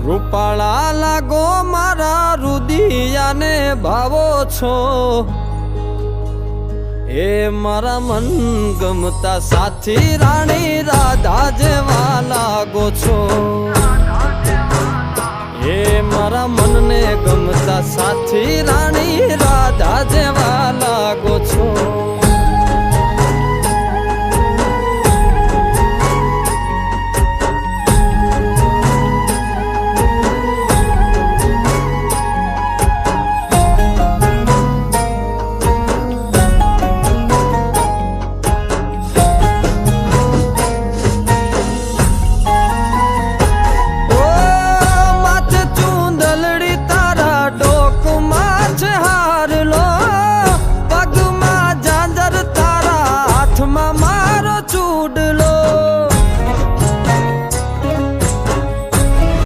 રૂપાળા લાગો મારા રુદિયાને ભાવો છો, એ મારા મન ગમતા સાથી રાણી રાધા જેવા લાગો છો, એ મારા મનને ગમતા સાથી રાણી રાધા જેવા લાગો છો।